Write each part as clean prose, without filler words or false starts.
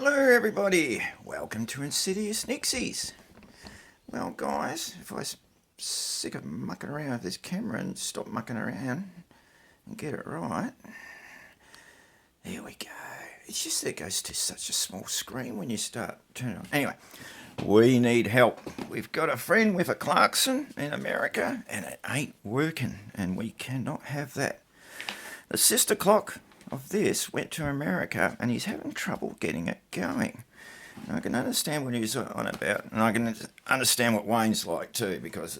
Hello everybody, welcome to Insidious Nixies. Well guys, if I was sick of mucking around with this camera and stop mucking around and get it right, there we go. It's just that it goes to such a small screen when you start turning on. Anyway, we need help. We've got a friend with a KARLSSON in America and it ain't working and we cannot have that. The sister clock of this went to America and he's having trouble getting it going. And I can understand what he's on about, and I can understand what Wayne's like too, because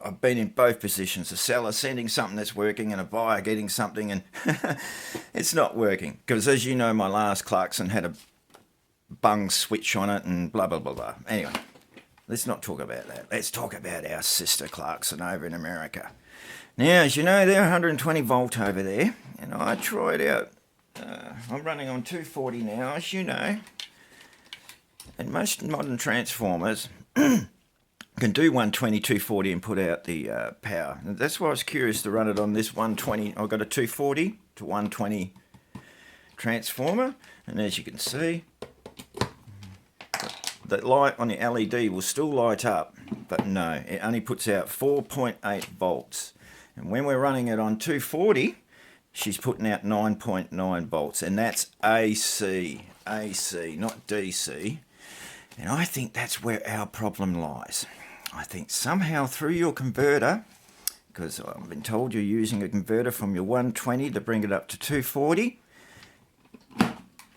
I've been in both positions, a seller sending something that's working and a buyer getting something and it's not working. Because as you know, my last KARLSSON had a bung switch on it and blah blah blah blah. Anyway, let's not talk about that. Let's talk about our sister KARLSSON over in America. Now, as you know, they're 120 volt over there, and I tried out, I'm running on 240 now, as you know, and most modern transformers can do 120, 240 and put out the power. And that's why I was curious to run it on this 120. I've got a 240 to 120 transformer, and as you can see, the light on the LED will still light up, but no, it only puts out 4.8 volts. And when we're running it on 240, she's putting out 9.9 volts, and that's AC, not DC. And I think that's where our problem lies. I think somehow through your converter, because I've been told you're using a converter from your 120 to bring it up to 240,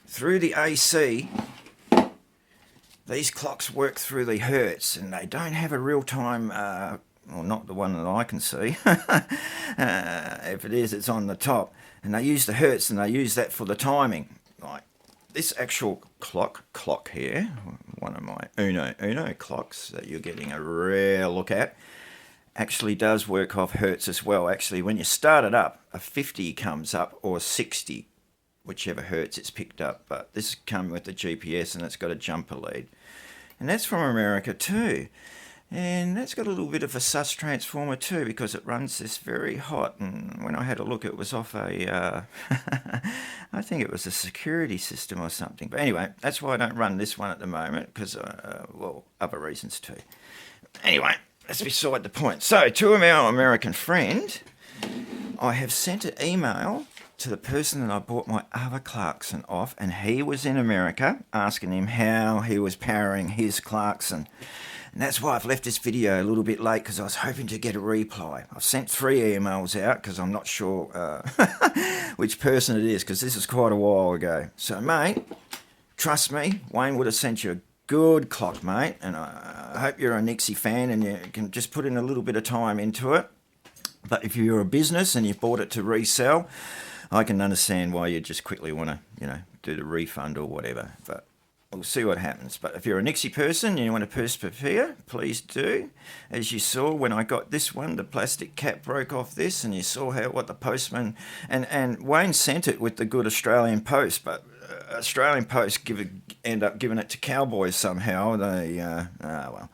through the AC, these clocks work through the hertz, and they don't have a real-time well, not the one that I can see. If it is, it's on the top. And they use the hertz, and they use that for the timing. Like this actual clock here, one of my Uno clocks that you're getting a rare look at, actually does work off hertz as well. Actually, when you start it up, a 50 comes up, or 60, whichever hertz it's picked up. But this comes with the GPS, and it's got a jumper lead. And that's from America too. And that's got a little bit of a sus transformer too, because it runs this very hot, and when I had a look it was off a I think it was a security system or something. But anyway, that's why I don't run this one at the moment, because well, other reasons too. Anyway, that's beside the point. So to our American friend, I have sent an email to the person that I bought my other KARLSSON off, and he was in America, asking him how he was powering his KARLSSON. And that's why I've left this video a little bit late, because I was hoping to get a reply. I've sent 3 emails out because I'm not sure which person it is, because this is quite a while ago. So, mate, trust me, Wayne would have sent you a good clock, mate. And I hope you're a Nixie fan and you can just put in a little bit of time into it. But if you're a business and you bought it to resell, I can understand why you just quickly want to, do the refund or whatever. But we'll see what happens. But if you're a Nixie person and you want to persevere, please do. As you saw when I got this one, the plastic cap broke off this, and you saw what the postman and Wayne sent it with the good Australian Post, but Australian Post end up giving it to Cowboys somehow. They well,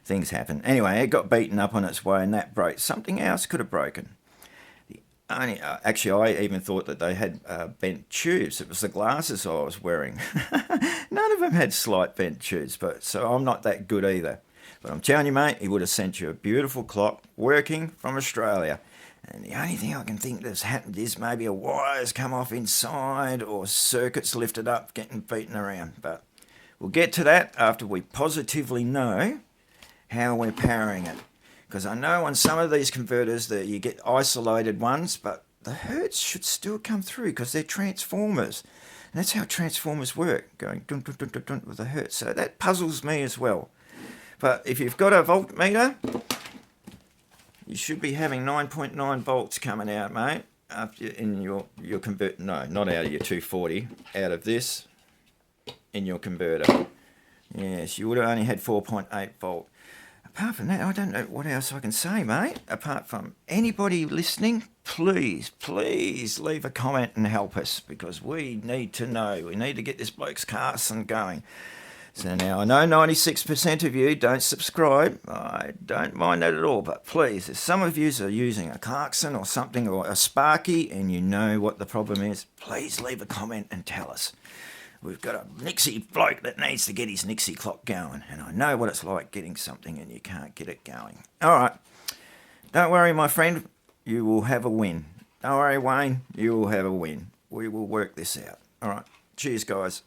things happen. Anyway, it got beaten up on its way, and that broke. Something else could have broken. Actually, I even thought that they had bent tubes. It was the glasses I was wearing. None of them had slight bent tubes, so I'm not that good either. But I'm telling you, mate, he would have sent you a beautiful clock working from Australia. And the only thing I can think that's happened is maybe a wire's come off inside, or circuits lifted up, getting beaten around. But we'll get to that after we positively know how we're powering it. Because I know on some of these converters that you get isolated ones, but the hertz should still come through because they're transformers. And that's how transformers work, going dun dun dun dun dun with the hertz. So that puzzles me as well. But if you've got a voltmeter, you should be having 9.9 volts coming out, mate, after in your converter. No, not out of your 240, out of this in your converter. Yes, you would have only had 4.8 volt. Apart from that, I don't know what else I can say, mate. Apart from anybody listening, please leave a comment and help us, because we need to know. We need to get this bloke's KARLSSON going. So now, I know 96% of you don't subscribe. I don't mind that at all. But please, if some of you are using a KARLSSON or something, or a Sparky, and you know what the problem is, please leave a comment and tell us. we've got a Nixie bloke that needs to get his Nixie clock going, and I know what it's like getting something and you can't get it going. All right, don't worry, my friend, you will have a win. Don't worry, Wayne, you will have a win. We will work this out. All right, cheers, guys.